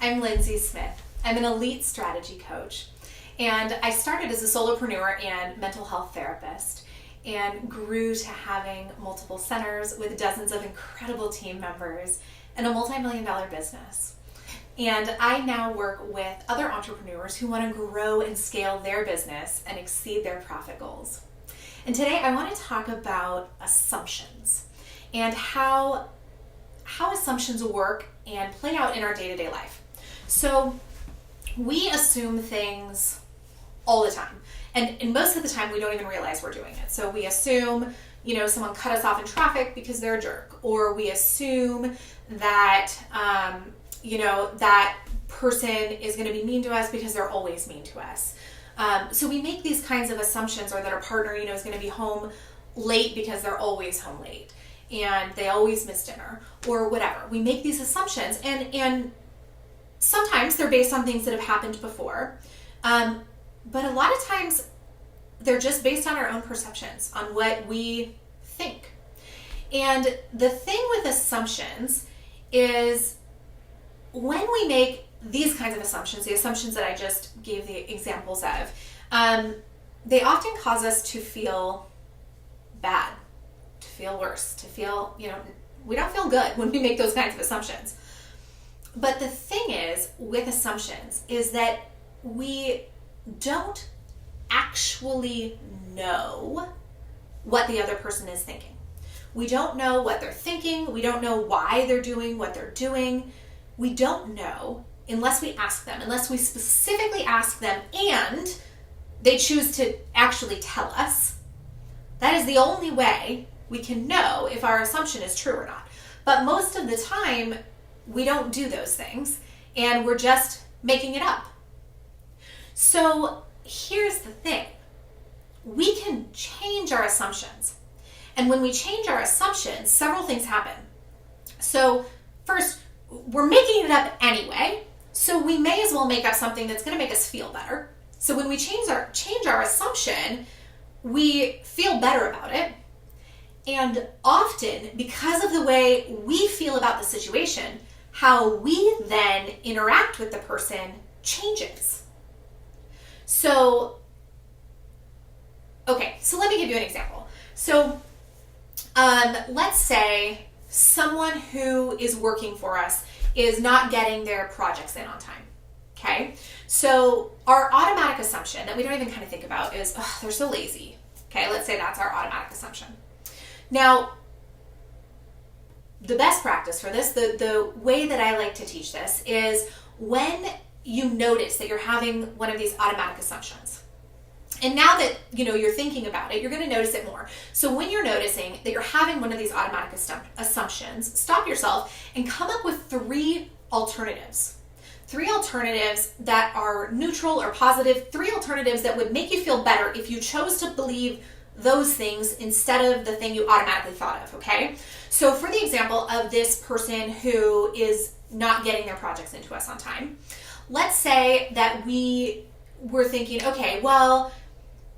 I'm Lindsay Smith. I'm an elite strategy coach, and I started as a solopreneur and mental health therapist and grew to having multiple centers with dozens of incredible team members and a multi-million-dollar business. And I now work with other entrepreneurs who want to grow and scale their business and exceed their profit goals. And today I want to talk about assumptions and how assumptions work and play out in our day-to-day life. So we assume things all the time. And most of the time we don't even realize we're doing it. So we assume, someone cut us off in traffic because they're a jerk. Or we assume that, that person is going to be mean to us because they're always mean to us. So we make these kinds of assumptions, or that our partner, is going to be home late because they're always home late and they always miss dinner or whatever. We make these assumptions and sometimes they're based on things that have happened before. But a lot of times they're just based on our own perceptions, on what we think. And the thing with assumptions is when we make these kinds of assumptions, the assumptions that I just gave the examples of, they often cause us to feel bad, to feel worse, to feel, we don't feel good when we make those kinds of assumptions. But the thing is with assumptions is that we don't actually know what the other person is thinking. We don't know what they're thinking. We don't know why they're doing what they're doing. We don't know unless we ask them, unless we specifically ask them and they choose to actually tell us. That is the only way we can know if our assumption is true or not. But most of the time, we don't do those things and we're just making it up. So here's the thing. We can change our assumptions. And when we change our assumptions, several things happen. So first, we're making it up anyway, so we may as well make up something that's going to make us feel better. So when we change our assumption, we feel better about it. And often, because of the way we feel about the situation, how we then interact with the person changes. So let me give you an example. So let's say someone who is working for us is not getting their projects in on time. Okay? So our automatic assumption that we don't even kind of think about is, oh, they're so lazy. Okay, let's say that's our automatic assumption. Now, the best practice for this, the way that I like to teach this is when you notice that you're having one of these automatic assumptions. And now that you're thinking about it, you're going to notice it more. So when you're noticing that you're having one of these automatic assumptions, stop yourself and come up with three alternatives. Three alternatives that are neutral or positive. Three alternatives that would make you feel better if you chose to believe those things instead of the thing you automatically thought of, okay? So for the example of this person who is not getting their projects into us on time, let's say that we were thinking, okay, well,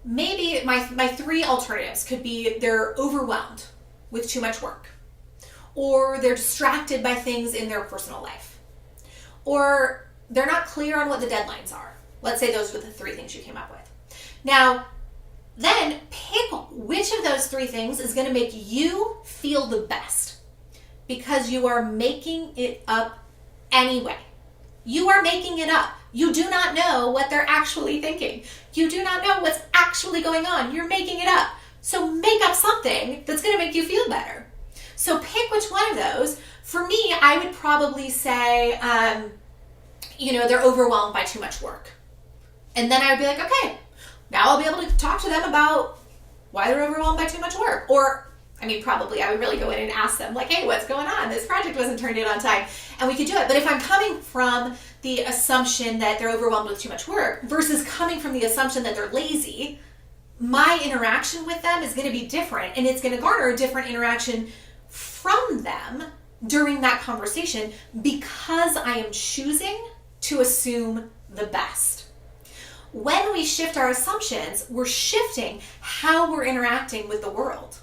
maybe my three alternatives could be they're overwhelmed with too much work, or they're distracted by things in their personal life, or they're not clear on what the deadlines are. Let's say those were the three things you came up with. Now, then pick which of those three things is going to make you feel the best, because you are making it up anyway. You are making it up. You do not know what they're actually thinking. You do not know what's actually going on. You're making it up. So make up something that's going to make you feel better. So pick which one of those. For me, I would probably say, they're overwhelmed by too much work. And then I would be like, okay, now I'll be able to talk to them about why they're overwhelmed by too much work. Or, probably I would really go in and ask them, like, hey, what's going on? This project wasn't turned in on time. And we could do it. But if I'm coming from the assumption that they're overwhelmed with too much work versus coming from the assumption that they're lazy, my interaction with them is going to be different. And it's going to garner a different interaction from them during that conversation because I am choosing to assume the best. When we shift our assumptions, we're shifting how we're interacting with the world.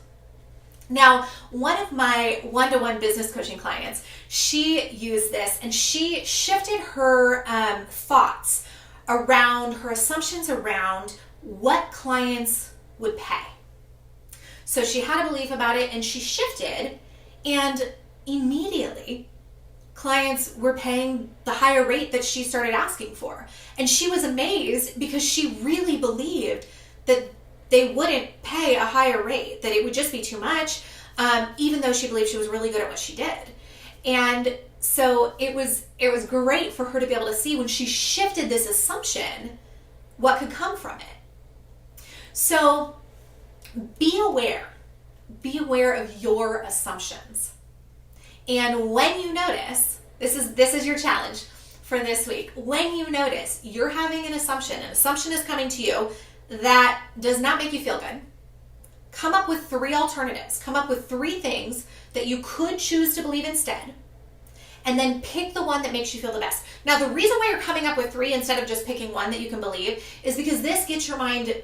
Now, one of my one-to-one business coaching clients, she used this and she shifted her thoughts around, her assumptions around what clients would pay. So she had a belief about it and she shifted, and immediately clients were paying the higher rate that she started asking for. And she was amazed because she really believed that they wouldn't pay a higher rate, that it would just be too much, even though she believed she was really good at what she did. And so it was great for her to be able to see when she shifted this assumption what could come from it. So be aware of your assumptions. And when you notice, this is your challenge for this week. When you notice you're having an assumption is coming to you that does not make you feel good, come up with 3 alternatives. Come up with 3 things that you could choose to believe instead, and then pick the one that makes you feel the best. Now, the reason why you're coming up with 3 instead of just picking one that you can believe is because this gets your mind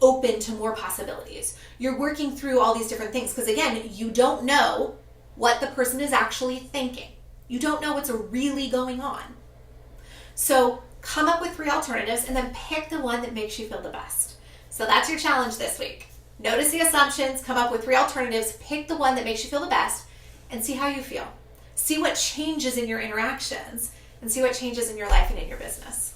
open to more possibilities. You're working through all these different things because, again, you don't know what the person is actually thinking. You don't know what's really going on. So come up with 3 alternatives and then pick the one that makes you feel the best. So that's your challenge this week. Notice the assumptions, come up with 3 alternatives, pick the one that makes you feel the best, and see how you feel. See what changes in your interactions, and see what changes in your life and in your business.